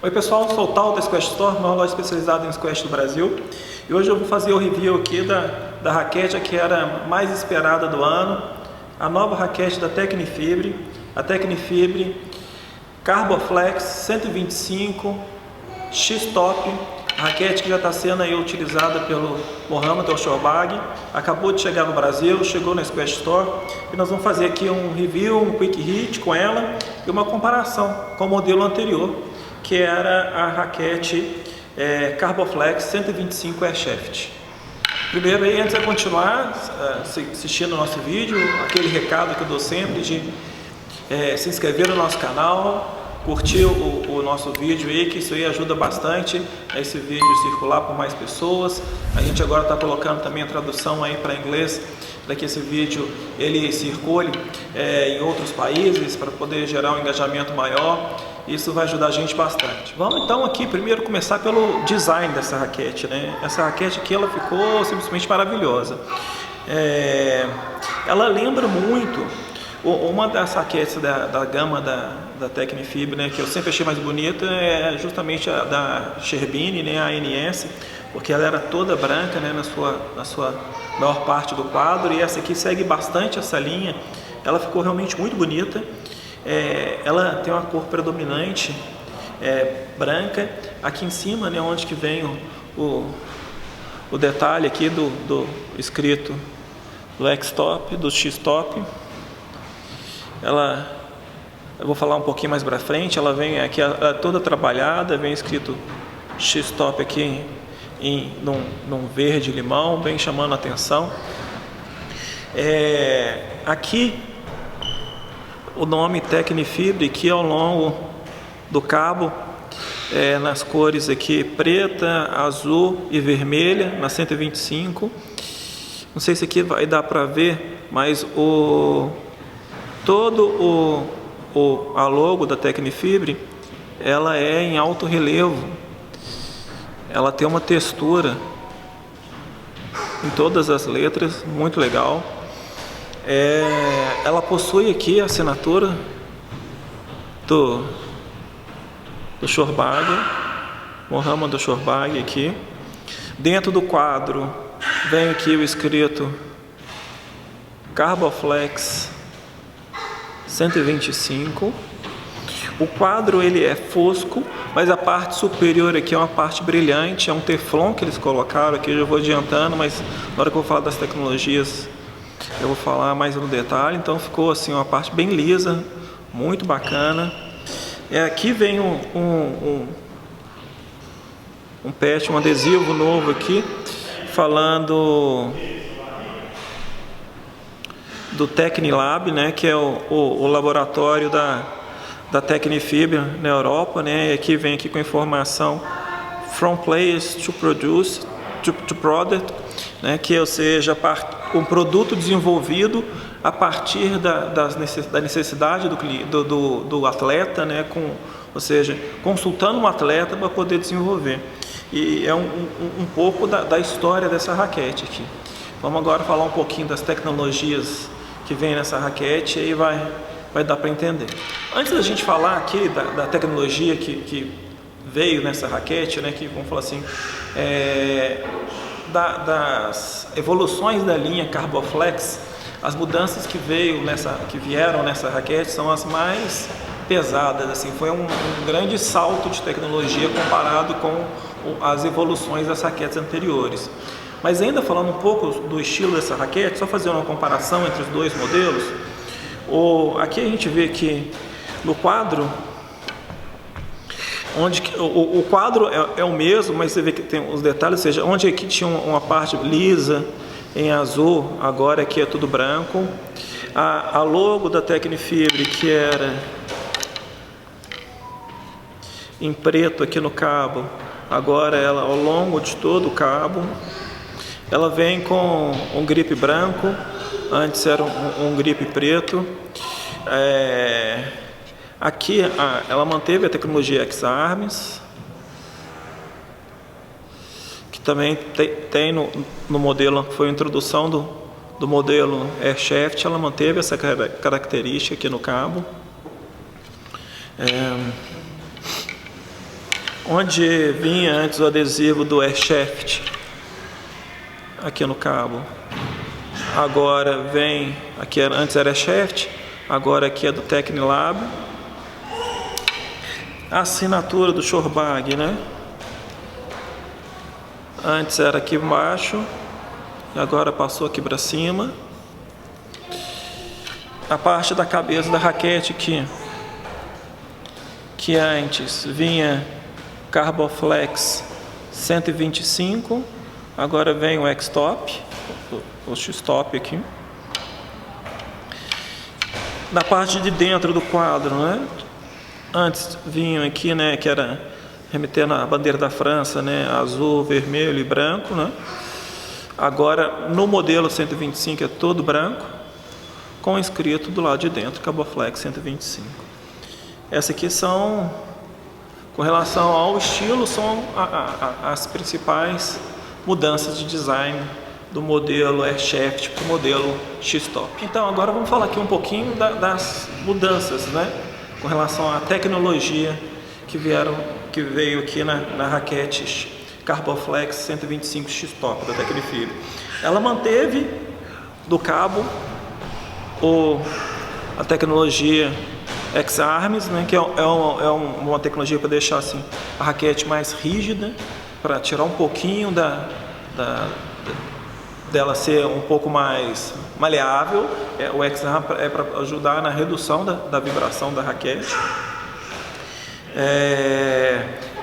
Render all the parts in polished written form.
Oi pessoal, sou o Tal da Squash Store, uma loja especializada em squash do Brasil. E hoje eu vou fazer o review aqui da raquete que era mais esperada do ano, a nova raquete da Tecnifibre, a Tecnifibre Carboflex 125 X-Top, raquete que já está sendo aí utilizada pelo Mohamed El-Shorbagy, acabou de chegar no Brasil, chegou na Squash Store e nós vamos fazer aqui um review, um quick hit com ela e uma comparação com o modelo anterior, que era a raquete Carboflex 125 Air-Shaft. Primeiro, aí, antes de continuar assistindo o nosso vídeo, aquele recado que eu dou sempre de se inscrever no nosso canal, curtir o nosso vídeo aí, que isso aí ajuda bastante esse vídeo circular por mais pessoas. A gente agora está colocando também a tradução aí para inglês, para que esse vídeo ele circule em outros países, para poder gerar um engajamento maior. Isso vai ajudar a gente bastante. Vamos então aqui primeiro começar pelo design dessa raquete, né? Essa raquete aqui ela ficou simplesmente maravilhosa. Ela lembra muito uma das raquetes da gama da Tecnifibre, né, que eu sempre achei mais bonita, é justamente a da Sherbini, né, a ANS, porque ela era toda branca, né, na sua maior parte do quadro, e essa aqui segue bastante essa linha. Ela ficou realmente muito bonita. Ela tem uma cor predominante branca. Aqui em cima, né, onde que vem o detalhe aqui do escrito do X-Top, do X-Top. Eu vou falar um pouquinho mais para frente. Ela vem aqui toda trabalhada, vem escrito X-Top aqui num verde limão, bem chamando a atenção. Aqui o nome Tecnifibre aqui ao longo do cabo, nas cores aqui preta, azul e vermelha, na 125. Não sei se aqui vai dar para ver, mas a logo da Tecnifibre, ela é em alto relevo. Ela tem uma textura em todas as letras, muito legal. Ela possui aqui a assinatura do Shorbagy, Mohamed El-Shorbagy aqui. Dentro do quadro vem aqui o escrito Carboflex 125. O quadro ele é fosco, mas a parte superior aqui é uma parte brilhante, é um teflon que eles colocaram aqui. Eu já vou adiantando, mas na hora que eu vou falar das tecnologias eu vou falar mais no detalhe. Então ficou assim uma parte bem lisa, muito bacana. Aqui vem um patch, um adesivo novo aqui, falando do Tecnilab, né, que é o laboratório da Tecnifibre na Europa, né. E aqui vem aqui com informação from players to produce to product, né, que ou seja, um produto desenvolvido a partir da necessidade do atleta, né, ou seja, consultando um atleta para poder desenvolver. E é um pouco da história dessa raquete aqui. Vamos agora falar um pouquinho das tecnologias que vem nessa raquete, e aí vai dar para entender. Antes da gente falar aqui da tecnologia que veio nessa raquete, né, que vamos falar assim, das evoluções da linha Carboflex, as mudanças que vieram nessa raquete são as mais pesadas. Assim, foi um grande salto de tecnologia comparado com as evoluções das raquetes anteriores. Mas ainda falando um pouco do estilo dessa raquete, só fazer uma comparação entre os dois modelos. Aqui a gente vê que no quadro, onde o quadro é o mesmo, mas você vê que tem os detalhes, ou seja, onde aqui tinha uma parte lisa em azul, agora aqui é tudo branco. A logo da Tecnifibre, que era em preto aqui no cabo, agora ela ao longo de todo o cabo. Ela vem com um grip branco, antes era um grip preto. Aqui ela manteve a tecnologia X-Arms, que também tem no modelo, foi a introdução do modelo Air-Shaft. Ela manteve essa característica aqui no cabo. onde vinha antes o adesivo do Airshaft, aqui no cabo, agora vem, aqui antes era Airshaft, agora aqui é do Tecnilab. A assinatura do Shorbag, né? Antes era aqui embaixo e agora passou aqui para cima. A parte da cabeça da raquete aqui, que antes vinha Carboflex 125, agora vem o X-Top, o X-Top aqui. Na parte de dentro do quadro, né? Antes vinham aqui, né, que era remetendo à bandeira da França, né, azul, vermelho e branco, né? Agora no modelo 125 é todo branco, com escrito do lado de dentro Carboflex 125. Essas aqui são, com relação ao estilo, são as principais mudanças de design do modelo Airshaft para o modelo X-Top. Então agora vamos falar aqui um pouquinho das mudanças, né, com relação à tecnologia que veio aqui na raquete Carboflex 125 X-Top da Tecnifib. Ela manteve do cabo a tecnologia X-Arms, né, que é uma tecnologia para deixar assim, a raquete mais rígida, para tirar um pouquinho dela ser um pouco mais maleável. O X-Arm é para ajudar na redução da vibração da raquete.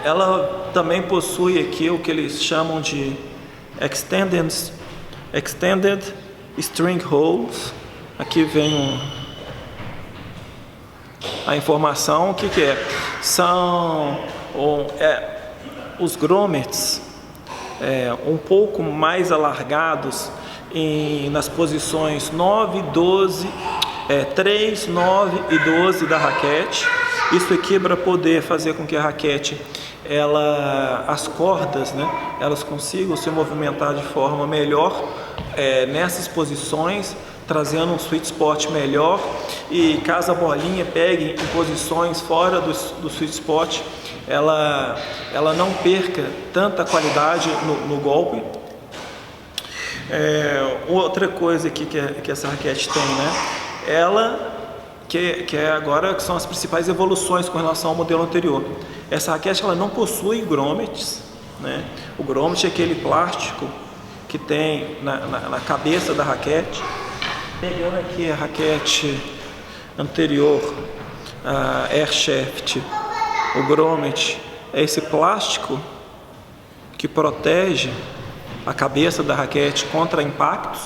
Ela também possui aqui o que eles chamam de Extended String Holes. Aqui vem a informação. O que é? São os grommets um pouco mais alargados nas posições 9, 12, 3, 9 e 12 da raquete. Isso aqui para poder fazer com que a raquete, as cordas, né, elas consigam se movimentar de forma melhor nessas posições, trazendo um sweet spot melhor, e caso a bolinha pegue em posições fora do sweet spot, ela não perca tanta qualidade no golpe. Outra coisa aqui que essa raquete tem, né, que agora que são as principais evoluções com relação ao modelo anterior. Essa raquete ela não possui grommets, né? O grommet é aquele plástico que tem na cabeça da raquete. Pegando aqui a raquete anterior, a Airshaft, o grommet é esse plástico que protege a cabeça da raquete contra impactos.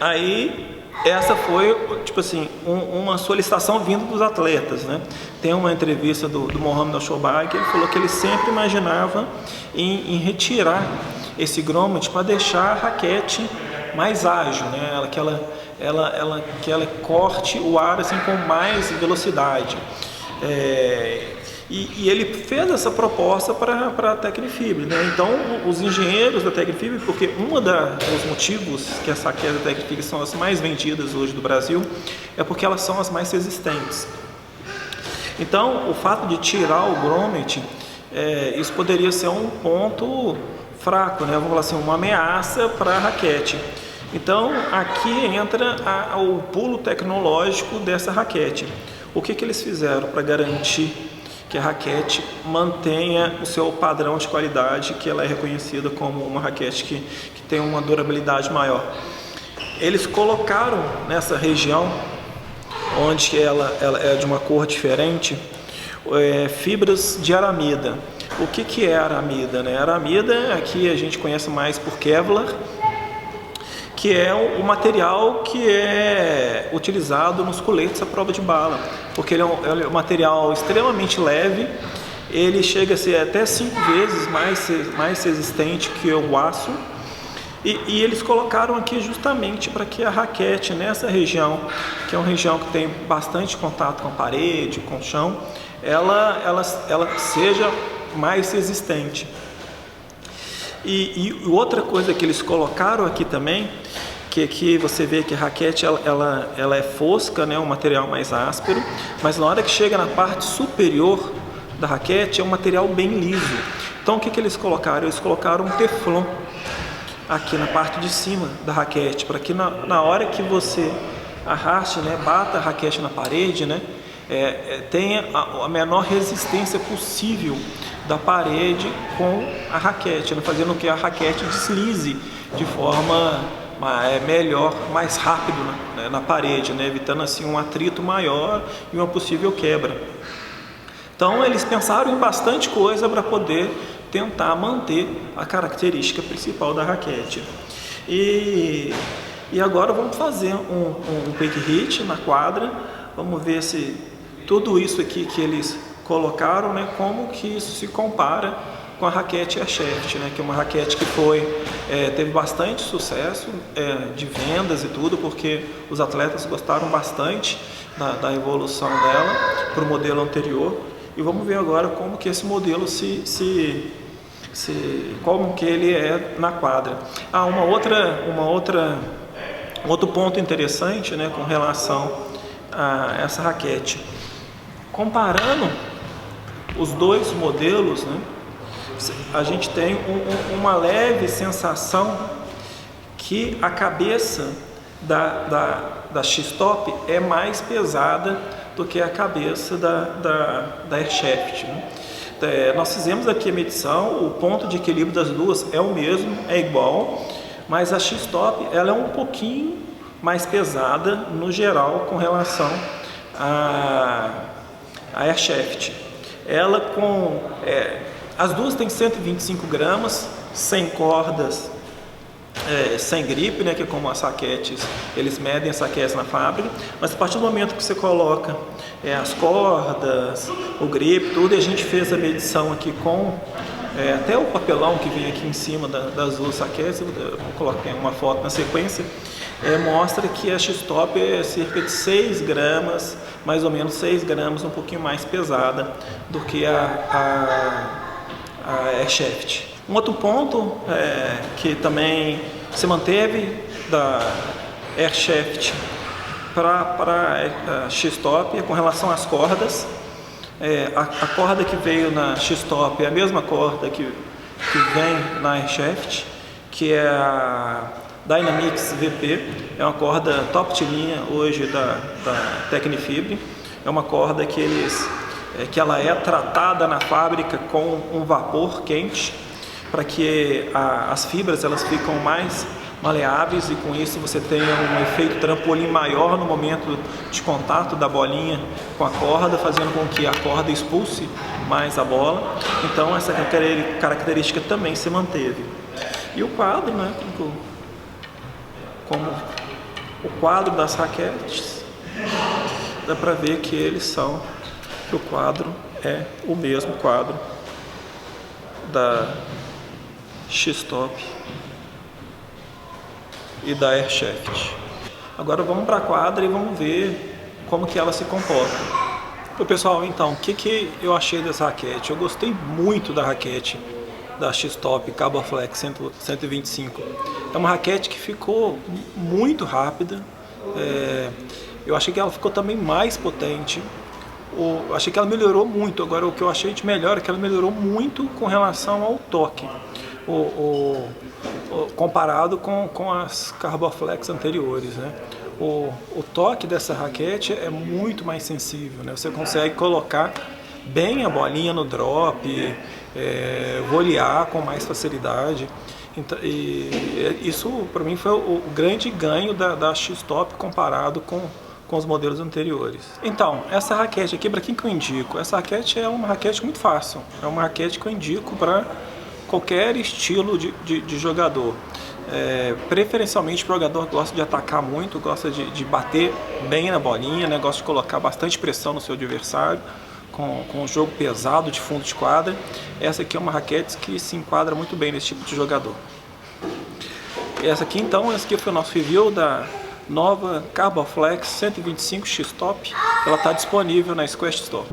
Aí essa foi, tipo assim, uma solicitação vinda dos atletas, né? Tem uma entrevista do Mohamed Al-Shorbag que ele falou que ele sempre imaginava em retirar esse grommet para deixar a raquete mais ágil, né? Que ela corte o ar assim com mais velocidade. E ele fez essa proposta para a Tecnifib, né? Então os engenheiros da Tecnifib, porque um dos motivos que as raquetes da Tecnifib são as mais vendidas hoje do Brasil é porque elas são as mais resistentes. Então o fato de tirar o grommet, isso poderia ser um ponto fraco, né? Vamos falar assim, uma ameaça para a raquete. Então aqui entra o pulo tecnológico dessa raquete. O que eles fizeram para garantir que a raquete mantenha o seu padrão de qualidade, que ela é reconhecida como uma raquete que tem uma durabilidade maior? Eles colocaram nessa região, onde ela é de uma cor diferente, fibras de aramida. O que é aramida, né? Aramida aqui a gente conhece mais por Kevlar, que é o material que é utilizado nos coletes à prova de bala, porque ele é um material extremamente leve, ele chega a ser até 5 vezes mais resistente que o aço, e eles colocaram aqui justamente para que a raquete nessa região, que é uma região que tem bastante contato com a parede, com o chão, ela seja mais resistente. E outra coisa que eles colocaram aqui também, que aqui você vê que a raquete ela é fosca, né, um material mais áspero, mas na hora que chega na parte superior da raquete é um material bem liso. Então o que eles colocaram? Eles colocaram um teflon aqui na parte de cima da raquete, para que na hora que você arraste, né, bata a raquete na parede, né, tenha a menor resistência possível da parede com a raquete, né, fazendo com que a raquete deslize de forma melhor, mais rápido, né, na parede, né, evitando assim um atrito maior e uma possível quebra. Então eles pensaram em bastante coisa para poder tentar manter a característica principal da raquete. E agora vamos fazer um quick hit na quadra. Vamos ver se tudo isso aqui que eles colocaram, né, como que isso se compara com a raquete Airchaft, né, que é uma raquete que teve bastante sucesso de vendas e tudo, porque os atletas gostaram bastante da evolução dela para o modelo anterior. E vamos ver agora como que esse modelo como que ele é na quadra. Um outro ponto interessante, né, com relação a essa raquete. Comparando os dois modelos, né, a gente tem uma leve sensação que a cabeça da X-Top é mais pesada do que a cabeça da Airchaft, né? Nós fizemos aqui a medição, o ponto de equilíbrio das duas é o mesmo, é igual, mas a X-Top ela é um pouquinho mais pesada no geral com relação à Airchaft. Ela as duas têm 125 gramas, sem cordas, sem gripe, né, que é como as raquetes, eles medem as raquetes na fábrica, mas a partir do momento que você coloca as cordas, o grip, tudo, e a gente fez a medição aqui com até o papelão que vem aqui em cima das duas raquetes, eu coloquei uma foto na sequência, mostra que a X-Top é cerca de 6 gramas, mais ou menos 6 gramas, um pouquinho mais pesada do que a Airchaft. Um outro ponto que também se manteve da Airchaft para a X-Top é com relação às cordas. A corda que veio na X-Top é a mesma corda que vem na Airchaft, que é a Dynamix VP, é uma corda top de linha hoje da Tecnifibre. É uma corda que ela é tratada na fábrica com um vapor quente, para que as fibras elas ficam mais maleáveis e com isso você tenha um efeito trampolim maior no momento de contato da bolinha com a corda, fazendo com que a corda expulse mais a bola. Então essa característica também se manteve. E o quadro, né, como o quadro das raquetes, dá para ver que o quadro é o mesmo quadro da X-Top e da Airchaft. Agora vamos para a quadra e vamos ver como que ela se comporta. Pessoal, então, o que eu achei dessa raquete? Eu gostei muito da raquete da X-Top Carboflex 125. É uma raquete que ficou muito rápida. Eu achei que ela ficou também mais potente. Eu achei que ela melhorou muito. Agora, o que eu achei de melhor é que ela melhorou muito com relação ao toque, comparado com as Carboflex anteriores, né? O toque dessa raquete é muito mais sensível, né? Você consegue colocar bem a bolinha no drop, volear com mais facilidade. Então, isso para mim foi o grande ganho da X-Top comparado com os modelos anteriores. Então, essa raquete aqui, para quem que eu indico? Essa raquete é uma raquete muito fácil, é uma raquete que eu indico para qualquer estilo de jogador. Preferencialmente para o jogador que gosta de atacar muito, gosta de bater bem na bolinha, né? Gosta de colocar bastante pressão no seu adversário, com um jogo pesado de fundo de quadra. Essa aqui é uma raquete que se enquadra muito bem nesse tipo de jogador. E essa aqui então, esse aqui foi o nosso review da nova Carboflex 125 X-Top. Ela está disponível na Squash Store.